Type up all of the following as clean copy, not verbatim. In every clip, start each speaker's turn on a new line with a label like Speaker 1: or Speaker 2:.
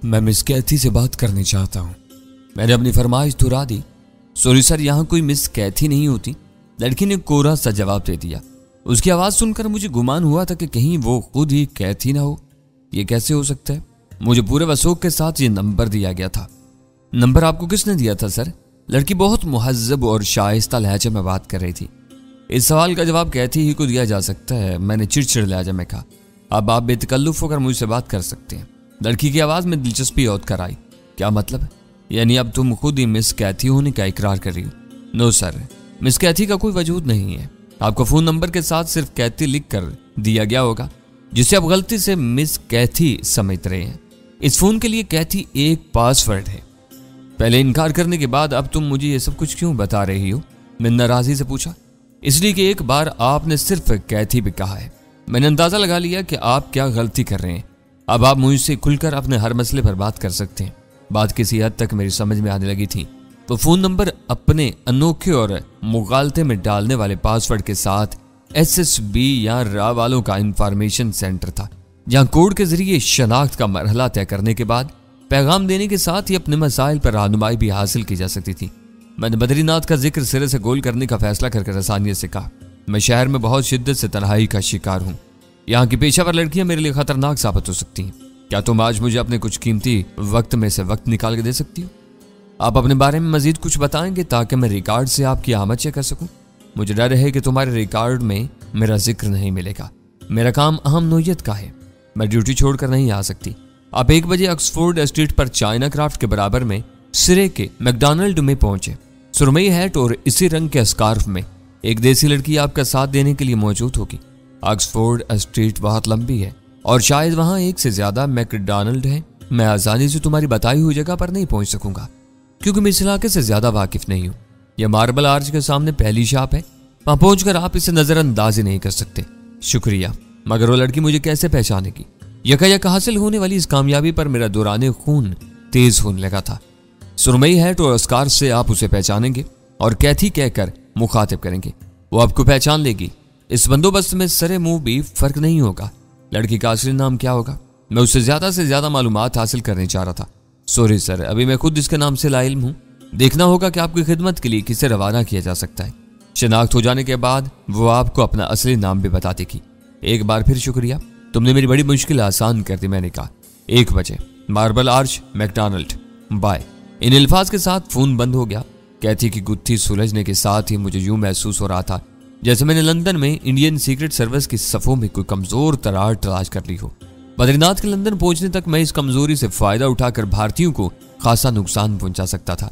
Speaker 1: मैं मिस कैथी से बात करनी चाहता हूँ। मैंने अपनी फरमाइश दोहरा दी। सॉरी सर, यहाँ कोई मिस कैथी नहीं होती। लड़की ने कोरा सा जवाब दे दिया। उसकी आवाज़ सुनकर मुझे गुमान हुआ था कि कहीं वो खुद ही कैथी ना हो। ये कैसे हो सकता है? मुझे पूरे वसूख के साथ ये नंबर दिया गया था। नंबर आपको किसने दिया था सर? लड़की बहुत मुहज्जब और शाइस्ता लहजे में बात कर रही थी। इस सवाल का जवाब कैथी ही को दिया जा सकता है, मैंने चिड़चिड़ लहजे में कहा। अब आप बेतकल्लुफ होकर मुझसे बात कर सकते हैं। लड़की की आवाज़ में दिलचस्पी और कर आई। क्या मतलब? यानी अब तुम खुद ही मिस कैथी होने का इकरार कर रही हो? नो सर, मिस कैथी का कोई वजूद नहीं है। आपको फ़ोन नंबर के साथ सिर्फ कैथी लिख कर दिया गया होगा, जिसे आप गलती से मिस कैथी समझ रहे हैं। इस फ़ोन के लिए कैथी एक पासवर्ड है। पहले इनकार करने के बाद अब तुम मुझे ये सब कुछ क्यों बता रही हो? मैंने नाराज़ी से पूछा। इसलिए कि एक बार आपने सिर्फ कैथी भी कहा है। मैंने अंदाज़ा लगा लिया कि आप क्या गलती कर रहे हैं। अब आप मुझसे खुलकर अपने हर मसले पर बात कर सकते हैं। बात किसी हद तक मेरी समझ में आने लगी थी। तो फ़ोन नंबर अपने अनोखे और मुगालते में डालने वाले पासवर्ड के साथ SSB या रा वालों का इंफॉर्मेशन सेंटर था, जहां कोड के जरिए शनाख्त का मरहला तय करने के बाद पैगाम देने के साथ ही अपने मसाइल पर रहनुमाई भी हासिल की जा सकती थी। मैंने बद्रीनाथ का जिक्र सिरे से गोल करने का फैसला करके आसानियत से कहा, मैं शहर में बहुत शिद्दत से तन्हाई का शिकार हूँ। यहाँ की पेशावर लड़कियां मेरे लिए खतरनाक साबित हो सकती हैं। क्या तुम आज मुझे अपने कुछ कीमती वक्त में से वक्त निकाल के दे सकती हो? आप अपने बारे में मजीद कुछ बताएंगे ताकि मैं रिकॉर्ड से आपकी आमद चेक कर सकूं? मुझे डर है कि तुम्हारे रिकॉर्ड में मेरा जिक्र नहीं मिलेगा। मेरा काम अहम नोयत का है, मैं ड्यूटी छोड़कर नहीं आ सकती। आप 1 बजे ऑक्सफोर्ड स्ट्रीट पर चाइना क्राफ्ट के बराबर में सिरे के मैकडॉनल्ड में पहुंचे। सुरमई हैट और इसी रंग के स्कार्फ में एक देसी लड़की आपका साथ देने के लिए मौजूद होगी। ऑक्सफोर्ड स्ट्रीट बहुत लंबी है और शायद वहां 1 से ज्यादा मैकडॉनल्ड है। मैं आसानी से तुम्हारी बताई हुई जगह पर नहीं पहुंच सकूंगा क्योंकि मैं इस इलाके से ज्यादा वाकिफ नहीं हूँ। यह मार्बल आर्च के सामने पहली शॉप है, वहां पहुंचकर आप इसे नजरअंदाज ही नहीं कर सकते। शुक्रिया, मगर वो लड़की मुझे कैसे पहचानेगी? यकायक हासिल होने वाली इस कामयाबी पर मेरा दौराने खून तेज होने लगा था। सुरमई हैट और स्कार्फ से आप उसे पहचानेंगे और कैथी कहकर मुखातिब करेंगे, वो आपको पहचान लेगी। इस बंदोबस्त में सरे मुंह भी फर्क नहीं होगा। लड़की का असली नाम क्या होगा? मैं उससे ज्यादा मालूमात हासिल करने चाह रहा था। सॉरी सर, अभी मैं खुद इसके नाम से लाइल्म हूँ। देखना होगा कि आपकी खिदमत के लिए किसे रवाना किया जा सकता है। शिनाख्त हो जाने के बाद वो आपको अपना असली नाम भी बता देगी। एक बार फिर शुक्रिया, तुमने मेरी बड़ी मुश्किल आसान कर दी। मैंने कहा 1 बजे मार्बल आर्च मैकडॉनल्ड, बाय। इन अल्फाज के साथ फोन बंद हो गया। कैथी की गुत्थी सुलझने के साथ ही मुझे यूं महसूस हो रहा था जैसे मैंने लंदन में इंडियन सीक्रेट सर्विस की सफ़ों में कोई कमजोर तरार तलाश कर ली हो। बद्रीनाथ के लंदन पहुंचने तक मैं इस कमजोरी से फायदा उठाकर भारतीयों को खासा नुकसान पहुंचा सकता था।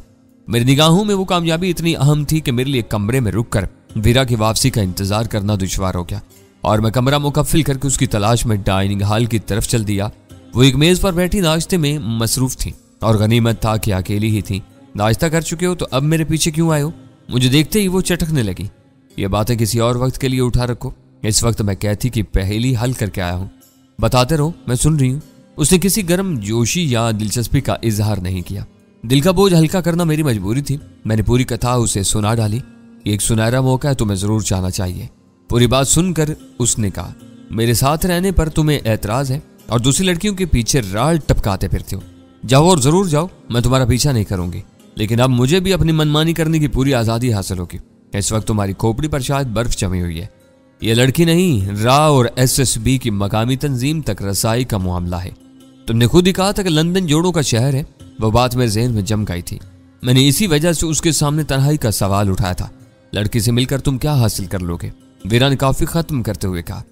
Speaker 1: मेरी निगाहों में वो कामयाबी इतनी अहम थी कि मेरे लिए कमरे में रुककर वीरा की वापसी का इंतजार करना दुश्वार हो गया और मैं कमरा मुकफ्फिल करके उसकी तलाश में डाइनिंग हॉल की तरफ चल दिया। वो एक मेज पर बैठी नाश्ते में मसरूफ थी और गनीमत था कि अकेली ही थी। नाश्ता कर चुके हो तो अब मेरे पीछे क्यों आए हो? मुझे देखते ही वो चटकने लगी। ये बातें किसी और वक्त के लिए उठा रखो, इस वक्त मैं कैथी की पहेली हल करके आया हूँ। बताते रहो, मैं सुन रही हूँ। उसने किसी गर्म जोशी या दिलचस्पी का इजहार नहीं किया। दिल का बोझ हल्का करना मेरी मजबूरी थी। मैंने पूरी कथा उसे सुना डाली। एक सुनहरा मौका है, तुम्हें जरूर जाना चाहिए। पूरी बात सुनकर उसने कहा, मेरे साथ रहने पर तुम्हें एतराज है और दूसरी लड़कियों के पीछे राल टपकाते फिरते हो। जाओ और जरूर जाओ, मैं तुम्हारा पीछा नहीं करूंगी, लेकिन अब मुझे भी अपनी मनमानी करने की पूरी आजादी हासिल होगी। इस वक्त तुम्हारी खोपड़ी पर शायद बर्फ जमी हुई है। यह लड़की नहीं, रा और SSB की मकामी तंजीम तक रसाई का मामला है। तुमने खुद ही कहा था कि लंदन जोड़ों का शहर है। वह बात मेरे ज़हन में जम गई थी। मैंने इसी वजह से उसके सामने तन्हाई का सवाल उठाया था। लड़की से मिलकर तुम क्या हासिल कर लोगे? वीरा ने काफी खत्म करते हुए कहा,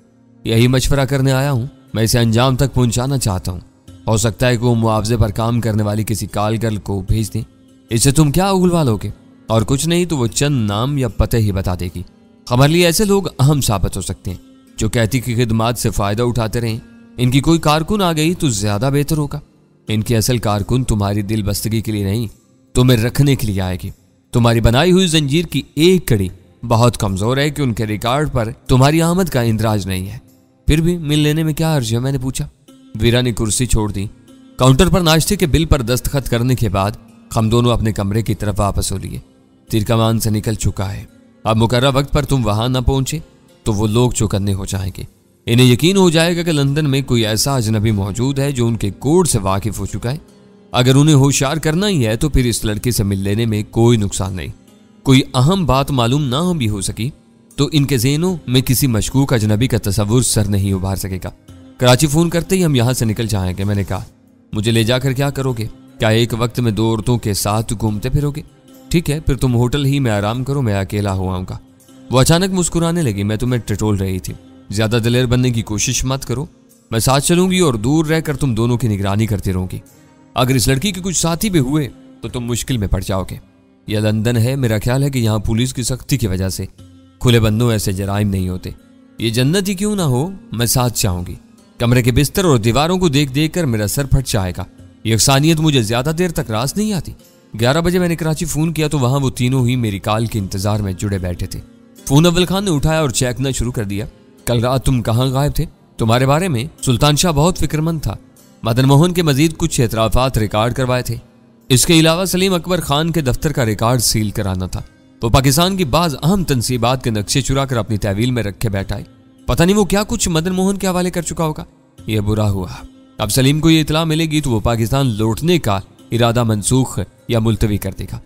Speaker 1: यही मशवरा करने आया हूँ। मैं इसे अंजाम तक पहुंचाना चाहता हूँ। हो सकता है कि वो मुआवजे पर काम करने वाली किसी कालगर्ल को भेज दें। इससे तुम क्या उगलवा लोगे? और कुछ नहीं तो वो चंद नाम या पते ही बता देगी। हमारे लिए ऐसे लोग अहम साबित हो सकते हैं जो कैथी की खिदमात से फायदा उठाते रहें। इनकी कोई कारकुन आ गई तो ज्यादा बेहतर होगा। इनकी असल कारकुन तुम्हारी दिल बस्तगी के लिए नहीं, तुम्हें रखने के लिए आएगी। तुम्हारी बनाई हुई जंजीर की एक कड़ी बहुत कमजोर है कि उनके रिकॉर्ड पर तुम्हारी आमद का इंदराज नहीं है। फिर भी मिल लेने में क्या अर्ज है? मैंने पूछा। वीरा ने कुर्सी छोड़ दी। काउंटर पर नाश्ते के बिल पर दस्तखत करने के बाद हम दोनों अपने कमरे की तरफ वापस हो लिए। तीर कमान से निकल चुका है। अब मुकर्रर वक्त पर तुम वहां न पहुंचे तो वो लोग चौकन्ने हो जाएंगे। इन्हें यकीन हो जाएगा कि लंदन में कोई ऐसा अजनबी मौजूद है जो उनके कोड से वाकिफ हो चुका है। अगर उन्हें होशियार करना ही है तो फिर इस लड़के से मिल लेने में कोई नुकसान नहीं। कोई अहम बात मालूम ना भी हो सकी तो इनके ज़हनों में किसी मशकूक अजनबी का तस्वुर सर नहीं उभार सकेगा। कराची फ़ोन करते ही हम यहाँ से निकल जाएंगे। मैंने कहा, मुझे ले जाकर क्या करोगे? क्या एक वक्त में 2 औरतों के साथ घूमते फिरोगे? ठीक है, फिर तुम होटल ही में आराम करो, मैं अकेला हो आऊँगा। वो अचानक मुस्कुराने लगी। मैं तुम्हें टटोल रही थी। ज़्यादा दिलेर बनने की कोशिश मत करो, मैं साथ चलूंगी और दूर रहकर तुम दोनों की निगरानी करती रहूंगी। अगर इस लड़की के कुछ साथी भी हुए तो तुम मुश्किल में पड़ जाओगे। यह लंदन है, मेरा ख्याल है कि यहाँ पुलिस की सख्ती की वजह से खुले बंदों ऐसे जराइम नहीं होते। ये जन्नत ही क्यों ना हो, मैं साथ चाहूंगी। कमरे के बिस्तर और दीवारों को देख देख कर मेरा सर फट जाएगा। यकसानियत मुझे ज्यादा देर तक रास नहीं आती। 11 बजे मैंने कराची फोन किया तो वहां वो तीनों ही मेरी कॉल के इंतजार में जुड़े बैठे थे। फोन अव्वल खान ने उठाया और चेकना शुरू कर दिया। कल रात तुम कहाँ गायब थे? तुम्हारे बारे में सुल्तान शाह बहुत फिक्रमंद था। मदन मोहन के मजीद कुछ एतराफात रिकॉर्ड करवाए थे। इसके अलावा सलीम अकबर खान के दफ्तर का रिकॉर्ड सील कराना था। तो पाकिस्तान की बाज अहम तनसीबात के नक्शे चुरा कर अपनी तहवील में रखे बैठा है। पता नहीं वो क्या कुछ मदन मोहन के हवाले कर चुका होगा। यह बुरा हुआ। अब सलीम को ये इतला मिलेगी तो वो पाकिस्तान लौटने का इरादा मनसूख या मुलतवी कर देगा।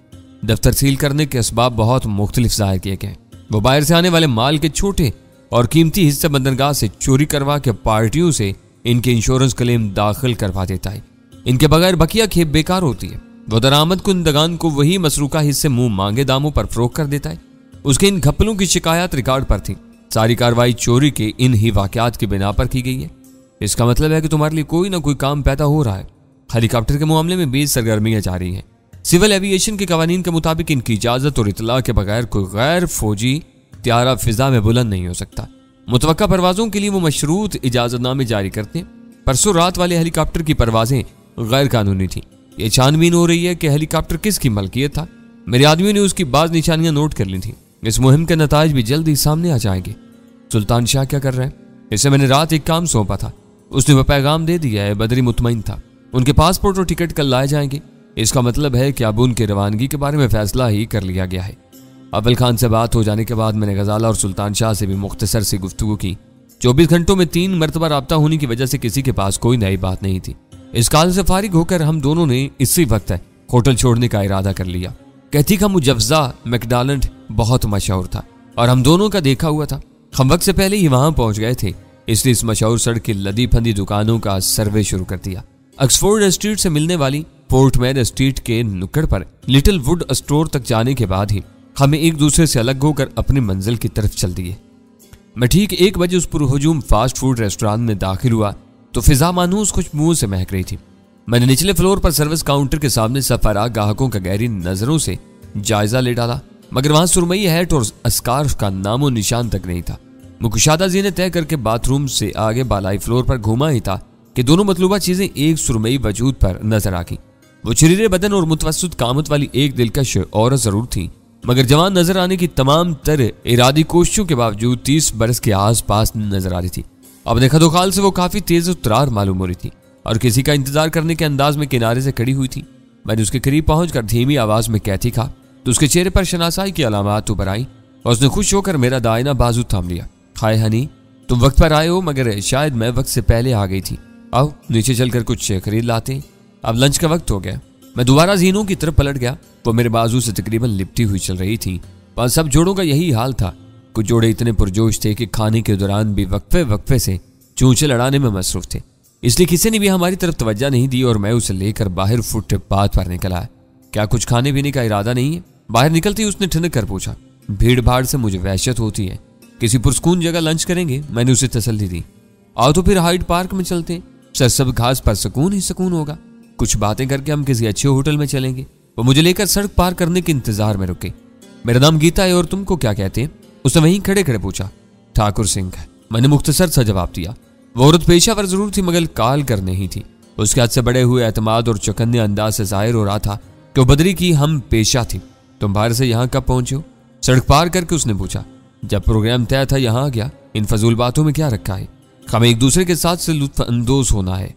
Speaker 1: दफ्तर सील करने के असबाब बहुत मुख्तलिफ जाहिर किए गए। वो बाहर से आने वाले माल के छोटे और कीमती हिस्से बंदरगाह से चोरी करवा के पार्टियों से इनके इंश्योरेंस क्लेम दाखिल करवा देता है। इनके बगैर बकिया खेप बेकार होती है। वो दरामद कुंदगान को वही मसरूका हिस्से मुंह मांगे दामों पर फरोख्त कर देता है। उसके इन घपलों की शिकायत रिकॉर्ड पर थी। सारी कार्रवाई चोरी के इन ही वाकयात की बिना पर की गई है। इसका मतलब है कि तुम्हारे लिए कोई ना कोई काम पैदा हो रहा है। हेलीकॉप्टर के मामले में 20 सरगर्मियां जारी हैं। सिविल एविएशन के कवानीन के मुताबिक इनकी इजाजत और इतला के बगैर कोई गैर फौजी त्यारा फिजा में बुलंद नहीं हो सकता। मुतवक्का परवाजों के लिए वो मशरूत इजाजतनामे जारी करते हैं। परसों रात वाले हेलीकॉप्टर की परवाजें गैर कानूनी थी। ये छानबीन हो रही है कि हेलीकॉप्टर किसकी मलकियत था। मेरे आदमियों ने उसकी बाज निशानियां नोट कर ली थी। इस मुहिम के नताज भी जल्द ही सामने आ जाएंगे। सुल्तान शाह क्या कर रहे हैं? इसे मैंने रात एक काम सौंपा था, उसने वह पैगाम दे दिया है। बदरी मुतमईन था। उनके पासपोर्ट और टिकट कल लाए जाएंगे। इसका मतलब है कि अब उनकी रवानगी के बारे में फैसला ही कर लिया गया है। अव्वल खान से बात हो जाने के बाद मैंने गजाला और सुल्तान शाह से भी मुख्तसर सी गुफ्तगू की। 24 घंटों में 3 मरतबा राब्ता होने की वजह से किसी के पास कोई नई बात नहीं थी। इस काल से फारिग होकर हम दोनों ने इसी वक्त होटल छोड़ने का इरादा कर लिया। कहती का मुजफ्जा मैकडॉनल्ड बहुत मशहूर था और हम दोनों का देखा हुआ था। हम वक्त से पहले ही वहां पहुंच गए थे, इसलिए इस मशहूर सड़क की लदी फंदी दुकानों का सर्वे शुरू कर दिया। ऑक्सफोर्ड स्ट्रीट से मिलने वाली पोर्टमैन स्ट्रीट के नुक्कड़ पर लिटिल वुड स्टोर तक जाने के बाद ही हमें एक दूसरे से अलग होकर अपनी मंजिल की तरफ चल दिए। मैं ठीक 1 बजे उस पुरहुजूम फास्ट फूड रेस्टोरेंट में दाखिल हुआ तो फिजा मानूस खुशबू से महक रही थी। मैंने निचले फ्लोर पर सर्विस काउंटर के सामने सफरा ग्राहकों का गहरी नजरों से जायजा ले डाला, मगर वहां सुरमई हैट और स्कार्फ का नामो निशान तक नहीं था। मुकुशादा जी ने तय करके बाथरूम से आगे बालाई फ्लोर पर घूमा ही था कि दोनों मतलूबा चीजें एक सुरमई वजूद पर नजर आ गई। वो शरीरे बदन और मुतवस्सित कामत वाली एक दिलकश औरत जरूर थी, मगर जवान नजर आने की तमाम तर इरादी कोशिशों के बावजूद 30 बरस के आसपास नजर आ रही थी। अपने खदोखाल से वो काफी तेज और तरार मालूम हो रही थी और किसी का इंतजार करने के अंदाज में किनारे से खड़ी हुई थी। मैंने उसके करीब पहुंचकर धीमी आवाज में कहती कहा तो उसके चेहरे पर शनासाई की अलामात उभर आई और उसने खुश होकर मेरा दाहिना बाजू थाम लिया। हाय हनी, तुम वक्त पर आए हो, मगर शायद मैं वक्त से पहले आ गई थी। आओ नीचे चलकर कुछ खरीद लाते, अब लंच का वक्त हो गया। मैं दोबारा जीनों की तरफ पलट गया। वो मेरे बाजू से तकरीबन लिपटी हुई चल रही थी। पर सब जोड़ों का यही हाल था। कुछ जोड़े इतने पुरजोश थे कि खाने के दौरान भी वक्फे वक्फे से चूंचे लड़ाने में मसरूफ थे, इसलिए किसी ने भी हमारी तरफ तवज्जो नहीं दी और मैं उसे लेकर बाहर फुटपाथ पर निकला। क्या कुछ खाने पीने का इरादा नहीं है? बाहर निकलते ही उसने ठिनक कर पूछा। भीड़ भाड़ से मुझे वहशत होती है, किसी पुरस्कून जगह लंच करेंगे? मैंने उसे तसल्ली दी। आओ तो फिर हाइड पार्क में चलते, सरसब घास पर सुकून ही सुकून होगा। कुछ बातें करके हम किसी अच्छे होटल में चलेंगे। वो मुझे लेकर सड़क पार करने के इंतजार में रुके। मेरा नाम गीता है और तुमको क्या कहते हैं? उसने वहीं खड़े खड़े पूछा। ठाकुर सिंह है, मैंने मुख्तसर सा जवाब दिया। वो औरत पेशावर जरूर थी मगर काल कर नहीं थी। उसके हाथ से बड़े हुए एतमाद और चौकन्ने अंदाज से जाहिर हो रहा था कि वो बदरी की हम पेशा थी। तुम बाहर से यहाँ कब पहुंचे हो? सड़क पार करके उसने पूछा। जब प्रोग्राम तय था यहाँ आ गया। इन फजूल बातों में क्या रखा है? हमें एक दूसरे के साथ से लुत्फ अंदोज होना है।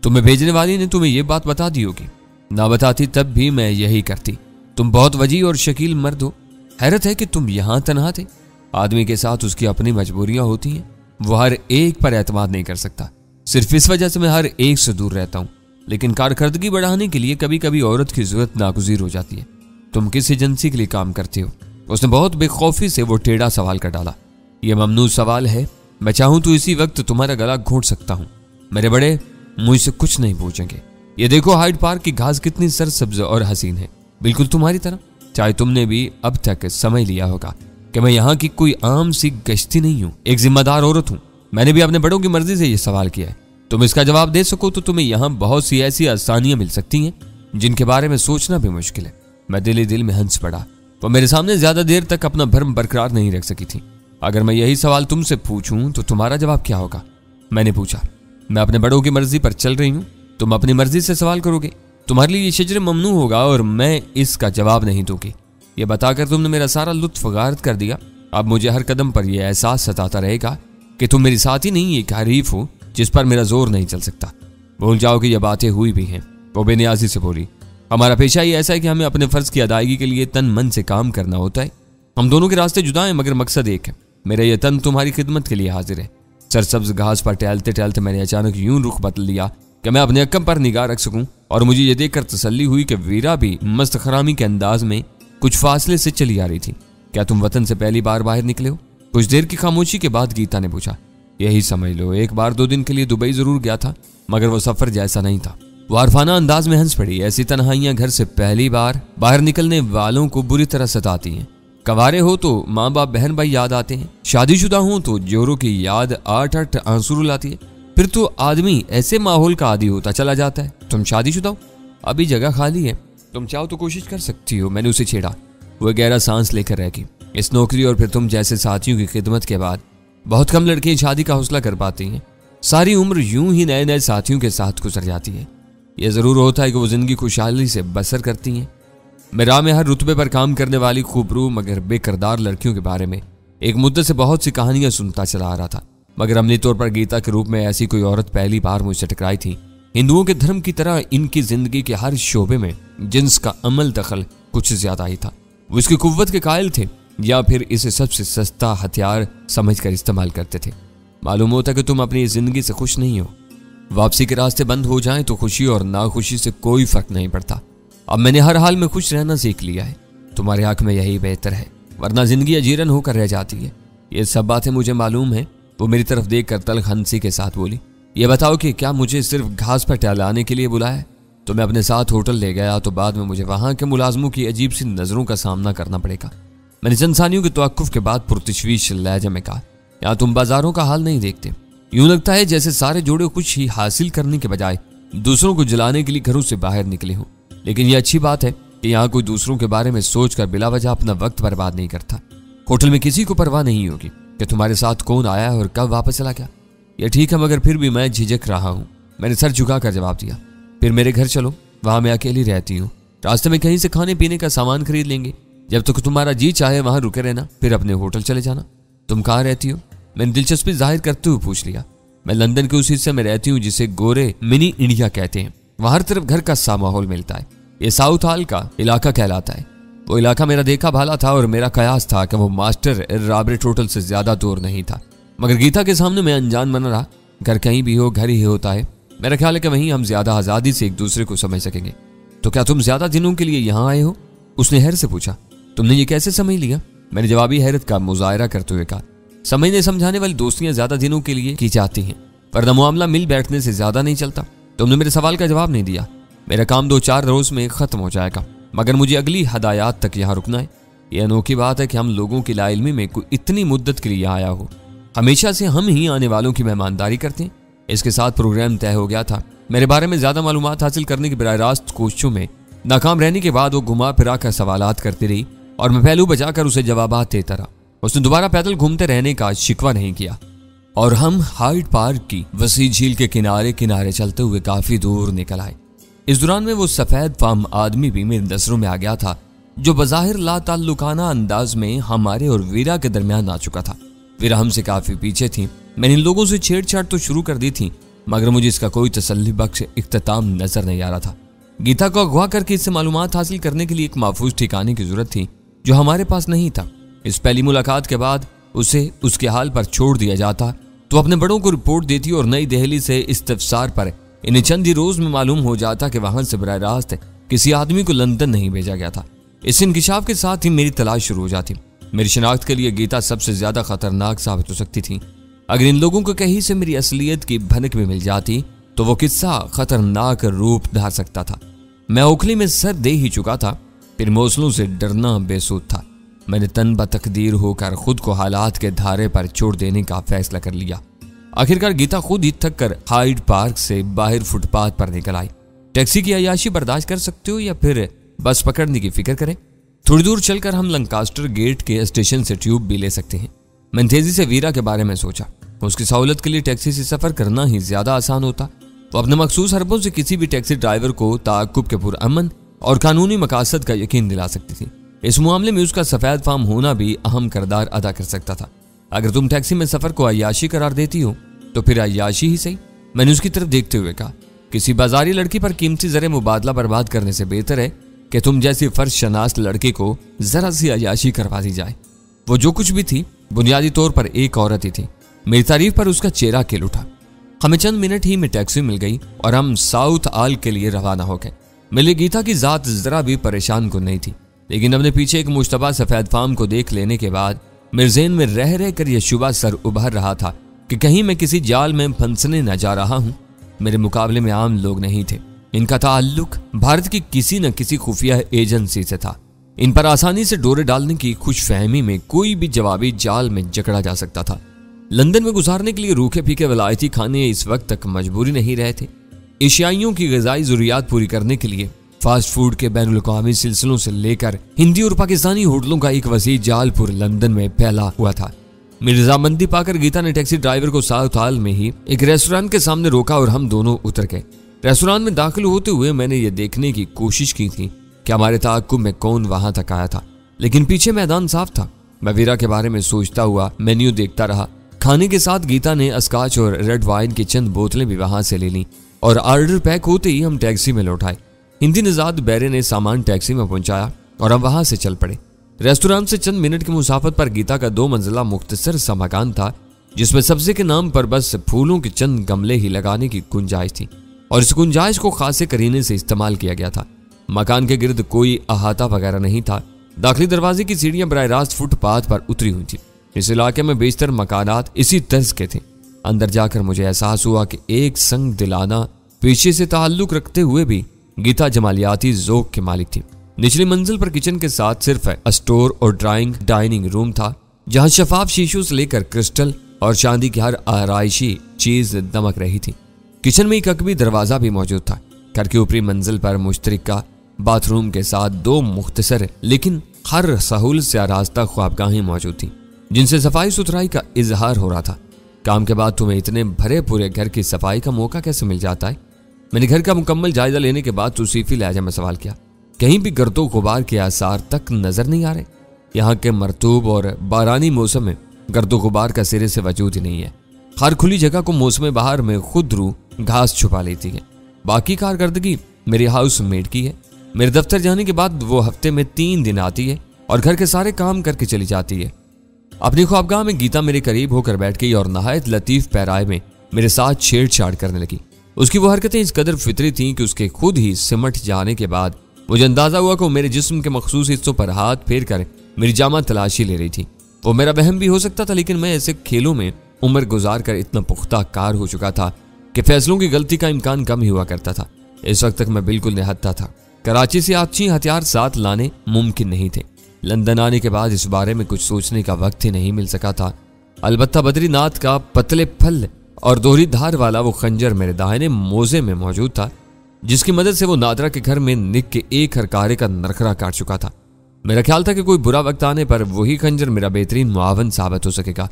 Speaker 1: तुम्हें भेजने वाली ने तुम्हें यह बात बता दी होगी। ना बताती तब भी मैं यही करती। तुम बहुत वजी और शकील मर्द हो। हैरत है कि तुम यहाँ तनहा थे। आदमी के साथ उसकी अपनी मजबूरियां होती हैं। वो हर एक पर एतमाद नहीं कर सकता। सिर्फ इस वजह से मैं हर एक से दूर रहता हूँ। लेकिन कारकर्दगी बढ़ाने के लिए कभी कभी औरत की जरूरत नागुज़ीर हो जाती है। तुम किस एजेंसी के लिए काम करते हो? उसने बहुत बेखौफी से वो टेढ़ा सवाल कर डाला। यह ममनू सवाल है। मैं चाहूं तो इसी वक्त तुम्हारा गला घोंट सकता हूं। मेरे बड़े, मुझसे कुछ नहीं पूछेंगे। ये देखो हाइड पार्क की घास कितनी सरसब्ज और हसीन है, बिल्कुल तुम्हारी तरह। चाहे तुमने भी अब तक समझ लिया होगा कि मैं यहाँ की कोई आम सी गश्ती नहीं हूँ, एक जिम्मेदार औरत हूँ। मैंने भी अपने बड़ों की मर्जी से यह सवाल किया है। तुम इसका जवाब दे सको तो तुम्हें यहाँ बहुत सी ऐसी आसानियां मिल सकती हैं जिनके बारे में सोचना भी मुश्किल है। मैं दिल ही दिल में हंस पड़ा। वो मेरे सामने ज्यादा देर तक अपना भ्रम बरकरार नहीं रख सकी थी। अगर मैं यही सवाल तुमसे पूछूं तो तुम्हारा जवाब क्या होगा? मैंने पूछा। मैं अपने बड़ों की मर्जी पर चल रही हूं, तुम अपनी मर्जी से सवाल करोगे। तुम्हारे लिए ये शजर ममनू होगा और मैं इसका जवाब नहीं दूंगी। ये बताकर तुमने मेरा सारा लुत्फ गारत कर दिया। अब मुझे हर कदम पर यह एहसास सताता रहेगा कि तुम मेरी साथी नहीं, एक हरीफ हो जिस पर मेरा जोर नहीं चल सकता। भूल जाओ कि यह बातें हुई भी हैं। वो बेनियाजी से बोली। हमारा पेशा ही ऐसा है कि हमें अपने फर्ज की अदायगी के लिए तन मन से काम करना होता है। हम दोनों के रास्ते जुदा हैं मगर मकसद एक है। मेरा यह तन तुम्हारी खिदमत के लिए हाजिर है। सरसब्ज घास पर टहलते टहलते मैंने अचानक यूं रुख बदल लिया कि मैं अपने अक्कम पर निगाह रख सकूं, और मुझे यह देखकर तसल्ली हुई कि वीरा भी मस्त खरामी के अंदाज में कुछ फासले से चली आ रही थी। क्या तुम वतन से पहली बार बाहर निकले हो? कुछ देर की खामोशी के बाद गीता ने पूछा। यही समझ लो, एक बार 2 दिन के लिए दुबई जरूर गया था मगर वो सफर जैसा नहीं था। वो आरफाना अंदाज में हंस पड़ी। ऐसी तन्हाइयां घर से पहली बार बाहर निकलने वालों को बुरी तरह सताती हैं। कवारे हो तो माँ बाप बहन भाई याद आते हैं, शादीशुदा हो तो जोरों की याद 8 आंसू रुलाती है। फिर तो आदमी ऐसे माहौल का आदी होता चला जाता है। तुम शादीशुदा हो, अभी जगह खाली है, तुम चाहो तो कोशिश कर सकती हो। मैंने उसे छेड़ा। वह गहरा सांस लेकर रह गई। इस नौकरी और फिर तुम जैसे साथियों की खिदमत के बाद बहुत कम लड़कियां शादी का हौसला कर पाती हैं। सारी उम्र यूं ही नए नए साथियों के साथ गुजर जाती है। यह जरूर होता है कि वो जिंदगी खुशहाली से बसर करती हैं। मैं राह में हर रुतबे पर काम करने वाली खूबरू मगर बेकिरदार लड़कियों के बारे में एक मुद्दत से बहुत सी कहानियां सुनता चला आ रहा था, मगर अमली तौर पर गीता के रूप में ऐसी कोई औरत पहली बार मुझसे टकराई थी। हिंदुओं के धर्म की तरह इनकी जिंदगी के हर शोबे में जिन्स का अमल दखल कुछ ज्यादा ही था। वो इसकी कुव्वत के कायल थे या फिर इसे सबसे सस्ता हथियार समझकर इस्तेमाल करते थे। मालूम होता कि तुम अपनी जिंदगी से खुश नहीं हो। वापसी के रास्ते बंद हो जाएं तो खुशी और नाखुशी से कोई फर्क नहीं पड़ता। अब मैंने हर हाल में खुश रहना सीख लिया है। तुम्हारे हक में यही बेहतर है, वरना जिंदगी अजीरन होकर रह जाती है। ये सब बातें मुझे मालूम है। वो मेरी तरफ देखकर तल्ख हंसी के साथ बोली। ये बताओ कि क्या मुझे सिर्फ घास पर टहलाने के लिए बुलाया है? तो मैं अपने साथ होटल ले गया तो बाद में मुझे वहां के मुलाजमों की अजीब सी नजरों का सामना करना पड़ेगा। मैंने चंद सानियों के तवक्कुफ के बाद पुरतशवीश लहजे में कहा, यहाँ तुम बाजारों का हाल नहीं देखते। यूं लगता है जैसे सारे जोड़े कुछ ही हासिल करने के बजाय दूसरों को जलाने के लिए घरों से बाहर निकले हों। लेकिन यह अच्छी बात है कि यहाँ कोई दूसरों के बारे में सोचकर बिलावजह अपना वक्त बर्बाद नहीं करता। होटल में किसी को परवाह नहीं होगी कि तुम्हारे साथ कौन आया और कब वापस चला गया। यह ठीक है मगर फिर भी मैं झिझक रहा हूँ। मैंने सर झुकाकर जवाब दिया। फिर मेरे घर चलो, वहां मैं अकेली रहती हूँ। रास्ते में कहीं से खाने पीने का सामान खरीद लेंगे। जब तक तुम्हारा जी चाहे वहां रुके रहना, फिर अपने होटल चले जाना। तुम कहाँ रहती हो? मैंने दिलचस्पी जाहिर करते हुए पूछ लिया। मैं लंदन के उस हिस्से में रहती हूँ जिसे गोरे मिनी इंडिया कहते हैं। वहां हर तरफ घर का सा माहौल मिलता है। ये साउथ हाल का इलाका कहलाता है। वो इलाका मेरा देखा भाला था और मेरा कयास था कि वो मास्टर रॉबर्ट होटल से ज्यादा दूर नहीं था। मगर गीता के सामने मैं अनजान बना रहा। घर कहीं भी हो, घर ही होता है। मेरा ख्याल है कि वहीं हम ज्यादा आजादी से एक दूसरे को समझ सकेंगे। तो क्या तुम ज्यादा दिनों के लिए यहाँ आए हो? उसने हैरत से पूछा। तुमने ये कैसे समझ लिया? मैंने जवाबी हैरत का मुजाहरा करते हुए कहा। समझने समझाने वाली दोस्तियां ज्यादा दिनों के लिए की जाती हैं, वरना मामला मिल बैठने से ज्यादा नहीं चलता। तुमने मेरे सवाल का जवाब नहीं दिया। मेरा काम 2-4 रोज में खत्म हो जाएगा, मगर मुझे अगली हदायत तक यहाँ रुकना है। यह अनोखी बात है कि हम लोगों की लाइल्मी में कोई इतनी मुद्दत के लिए आया हो। हमेशा से हम ही आने वालों की मेहमानदारी करते हैं। इसके साथ प्रोग्राम तय हो गया था। मेरे बारे में ज्यादा मालूमात हासिल करने की बराह रास्त कोशिशों में नाकाम रहने के बाद वो घुमा फिरा कर सवालात करती रही और मैं पहलू बचाकर उसे जवाबात देता रहा। उसने दोबारा पैदल घूमते रहने का शिकवा नहीं किया और हम हाइड पार्क की वसी झील के किनारे किनारे चलते हुए काफी दूर निकल आए। इस दौरान में वो सफेद फाम आदमी भी मेरी नजरों में आ गया था, जो बज़ाहिर लाताल्लुकाना अंदाज में हमारे और वीरा के दरमियान आ चुका था। वीरा हमसे काफी पीछे थी। मैंने इन लोगों से छेड़छाड़ तो शुरू कर दी थी, मगर मुझे इसका कोई तसल्ली बख्श इख्तिताम नजर नहीं आ रहा था। गीता को अगवा करके इससे मालूमात हासिल करने के लिए एक महफूज ठिकाने की जरूरत थी, जो हमारे पास नहीं था। इस पहली मुलाकात के बाद उसे उसके हाल पर छोड़ दिया जाता तो अपने बड़ों को रिपोर्ट देती और नई दिल्ली से इस्तफसार पर इन्हें चंद ही रोज में मालूम हो जाता कि वहां से बराह रास्त किसी आदमी को लंदन नहीं भेजा गया था। इस इंकिशाफ के साथ ही मेरी तलाश शुरू हो जाती। मेरी शनाख्त के लिए गीता सबसे ज्यादा खतरनाक साबित हो सकती थी। अगर इन लोगों को कहीं से मेरी असलियत की भनक भी मिल जाती तो वो किस्सा खतरनाक रूप धार सकता था। मैं ओखली में सर दे ही चुका था, फिर मौसलों से डरना बेसूद था। मैंने तन ब तकदीर होकर खुद को हालात के धारे पर छोड़ देने का फैसला कर लिया। आखिरकार गीता खुद ही थक कर हाइड पार्क से बाहर फुटपाथ पर निकल आई। टैक्सी की अय्याशी बर्दाश्त कर सकते हो या फिर बस पकड़ने की फिक्र करें? थोड़ी दूर चलकर हम लंकास्टर गेट के स्टेशन से ट्यूब भी ले सकते हैं। मैंने तेजी से वीरा के बारे में सोचा। उसकी सहूलत के लिए टैक्सी से सफर करना ही ज्यादा आसान होता। वो अपने मखसूस हरबों से किसी भी टैक्सी ड्राइवर को ताक़ुब के पुरअमन और कानूनी मकासद का यकीन दिला सकती थी। इस मामले में उसका सफेद फार्म होना भी अहम किरदार अदा कर सकता था। अगर तुम टैक्सी में सफर को अय्याशी करार देती हो तो फिर अय्याशी ही सही। मैंने उसकी तरफ देखते हुए कहा, किसी बाजारी लड़की पर कीमती ज़रे मुबादला बर्बाद करने से बेहतर है कि तुम जैसी फर्ज शनास लड़के को जरा सी अय्याशी करवा दी जाए। वो जो कुछ भी थी बुनियादी तौर पर एक औरत ही थी। मेरी तारीफ पर उसका चेहरा खिल उठा। हमें चंद मिनट ही में टैक्सी मिल गई और हम साउथ आल के लिए रवाना हो गए। मिली गीता की जात जरा भी परेशान को नहीं थी, लेकिन अपने पीछे एक मुश्तबा सफेद फार्म को देख लेने के बाद मेरे ज़हन में रह रह कर यह शुबा सर उभर रहा था कि कहीं मैं किसी जाल में फंसने न जा रहा हूं। मेरे मुकाबले में आम लोग नहीं थे। इनका ताल्लुक भारत की किसी न किसी खुफिया एजेंसी से था। इन पर आसानी से डोरे डालने की खुशफहमी में कोई भी जवाबी जाल में जकड़ा जा सकता था। लंदन में गुजारने के लिए रूखे फीके वलायती खाने इस वक्त तक मजबूरी नहीं रहे थे। एशियाइयों की ग़िज़ाई ज़रूरियात पूरी करने के लिए फास्ट फूड के बैनुल अक़वामी सिलसिलों से लेकर हिंदी और पाकिस्तानी होटलों का एक वसी जाल पूरे लंदन में फैला हुआ था। मेरी रजामंदी पाकर गीता ने टैक्सी ड्राइवर को साउथ हॉल में ही एक रेस्टोरेंट के सामने रोका और हम दोनों उतर गए। रेस्टोरेंट में दाखिल होते हुए मैंने ये देखने की कोशिश की थी कि हमारे ताक़ुब में कौन वहां तक आया था, लेकिन पीछे मैदान साफ था। मैं वीरा के बारे में सोचता हुआ मेन्यू देखता रहा। खाने के साथ गीता ने स्कॉच और रेड वाइन की चंद बोतलें भी वहां से ले ली और ऑर्डर पैक होते ही हम टैक्सी में लौट आए। हिंदी निजात बैरे ने सामान टैक्सी में पहुंचाया और हम वहां से चल पड़े। रेस्टोरेंट से चंद मिनट की मुसाफत पर गीता का 2 मंजिला मुख्तसर सा मकान था, जिसमें सब्जी के नाम पर बस फूलों के चंद गमले ही लगाने की गुंजाइश थी और इस गुंजाइश को खासे करीने से इस्तेमाल किया गया था। मकान के गिर्द कोई अहाता वगैरह नहीं था। दाखिली दरवाजे की सीढ़ियां बराह रास्त फुटपाथ पर उतरी हुई थी। इस इलाके में बेशतर मकानात इसी तर्ज के थे। अंदर जाकर मुझे एहसास हुआ कि एक संग दिलाना पेशे से ताल्लुक रखते हुए भी गीता जमालियाती ज़ौक़ के मालिक थी। निचली मंजिल पर किचन के साथ सिर्फ स्टोर और डाइनिंग रूम था, जहां शफाफ शीशों से लेकर क्रिस्टल और चांदी की हर आराइशी चीज दमक रही थी। किचन में एक अकबी दरवाजा भी मौजूद था। घर की ऊपरी मंजिल पर मुश्तरका बाथरूम के साथ 2 मुख्तसर लेकिन हर सहूलत से आरास्ता ख्वाबगाहें मौजूद थी, जिनसे सफाई सुथराई का इजहार हो रहा था। काम के बाद तुम्हें इतने भरे पूरे घर की सफाई का मौका कैसे मिल जाता है? मैंने घर का मुकम्मल जायजा लेने के बाद तौसीफी लहजा में सवाल किया। कहीं भी गर्दो गुबार के आसार तक नजर नहीं आ रहे। यहाँ के मरतूब और बारानी मौसम में गर्दो गुबार का सिरे से वजूद ही नहीं है। हर खुली जगह को मौसम बहार में खुद रू घास छुपा लेती है। बाकी कारकर्दगी मेरी हाउस मेड की है। मेरे दफ्तर जाने के बाद वो हफ्ते में 3 दिन आती है और घर के सारे काम करके चली जाती है। अपनी ख्वाबगाह में गीता मेरे करीब होकर बैठ गई और नहायत लतीफ पैराए में मेरे साथ छेड़छाड़ करने लगी। उसकी वो हरकतें इस कदर फितरी थीं कि उसके खुद ही सिमट जाने के बाद मुझे अंदाजा हुआ कि वो मेरे जिस्म के मखसूस हिस्सों पर हाथ फेर कर मेरी जामा तलाशी ले रही थी। वो मेरा वहम भी हो सकता था, लेकिन मैं ऐसे खेलों में उम्र गुजार कर इतना पुख्ता कार हो चुका था कि फैसलों की गलती का इम्कान कम ही हुआ करता था। इस वक्त तक मैं बिल्कुल निहत्था था। कराची से अच्छी हथियार साथ लाने मुमकिन नहीं थे। लंदन आने के बाद इस बारे में कुछ सोचने का वक्त ही नहीं मिल सका था। अलबत्ता बद्रीनाथ का पतले फल और दोहरी धार वाला वो खंजर मेरे दाहिने मोजे में मौजूद था, जिसकी मदद से वो नादरा के घर में निक के एक हरकारे का नरखरा काट चुका था। मेरा ख्याल था कि कोई बुरा वक्त आने पर वही खंजर मेरा बेहतरीन मुआवन साबित हो सकेगा।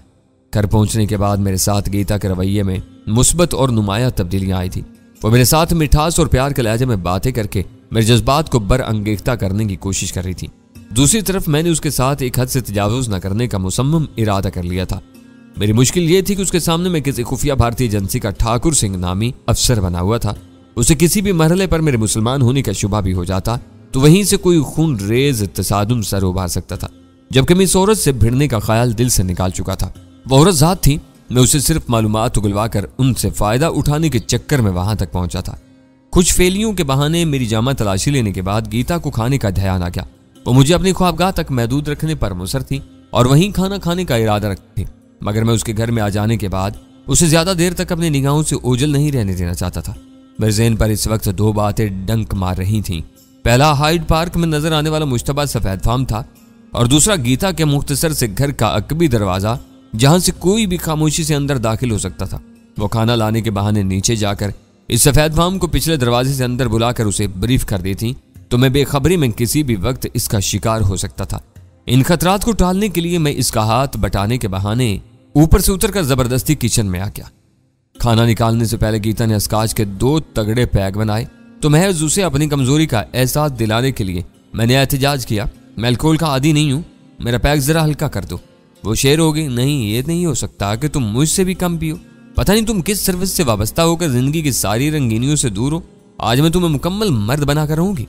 Speaker 1: घर पहुंचने के बाद मेरे साथ गीता के रवैये में मुस्बत और नुमाया तब्दीलियां आई थी। वो मेरे साथ मिठास और प्यार के लहजे में बातें करके मेरे जज्बात को बरअंगेख्ता करने की कोशिश कर रही थी। दूसरी तरफ मैंने उसके साथ एक हद से तजावुज न करने का मुसम्मम इरादा कर लिया था। मेरी मुश्किल ये थी कि उसके सामने मैं किसी खुफिया भारतीय एजेंसी का ठाकुर सिंह नामी अफसर बना हुआ था। उसे किसी भी मरहले पर मेरे मुसलमान होने का शुबा भी हो जाता तो वहीं से कोई खून रेज तसादुम सर उभार सकता था। जबकि मैं इस औरत से भिड़ने का ख्याल दिल से निकाल चुका था। वो औरत जात थी मैं उसे सिर्फ मालूमात उगलवा कर उनसे फायदा उठाने के चक्कर में वहां तक पहुंचा था। कुछ फेलियों के बहाने मेरी जामा तलाशी लेने के बाद गीता को खाने का ध्यान आ गया। वो मुझे अपनी ख्वाबगाह तक महदूद रखने पर मुसर थी और वहीं खाना खाने का इरादा रखती थी, मगर मैं उसके घर में आ जाने के बाद उसे ज्यादा देर तक अपनी निगाहों से ओझल नहीं रहने देना चाहता था। मेरे ज़हन पर इस वक्त दो बातें डंक मार रही थीं। पहला हाइड पार्क में नजर आने वाला मुश्तबा सफेद फार्म था और दूसरा गीता के मुख्तसर से घर का अकबी दरवाजा, जहां से कोई भी खामोशी से अंदर दाखिल हो सकता था। वो खाना लाने के बहाने नीचे जाकर इस सफेद फार्म को पिछले दरवाजे से अंदर बुलाकर उसे ब्रीफ कर देती तो मैं बेखबरी में किसी भी वक्त इसका शिकार हो सकता था। इन खतरात को टालने के लिए मैं इसका हाथ बटाने के बहाने ऊपर से उतरकर जबरदस्ती किचन में आ गया। खाना निकालने से पहले गीता ने स्काच के 2 तगड़े पैक बनाए तो महज उसे अपनी कमजोरी का एहसास दिलाने के लिए मैंने एहतजाज किया, मैं अल्कोहल का आदी नहीं हूं, मेरा पैक जरा हल्का कर दो। वो शेर हो गई, नहीं ये नहीं हो सकता कि तुम मुझसे भी कम पियो, पता नहीं तुम किस सर्विस से वाबस्ता होकर जिंदगी की सारी रंगीनियों से दूर हो, आज मैं तुम्हें मुकम्मल मर्द बनाकर रहूंगी।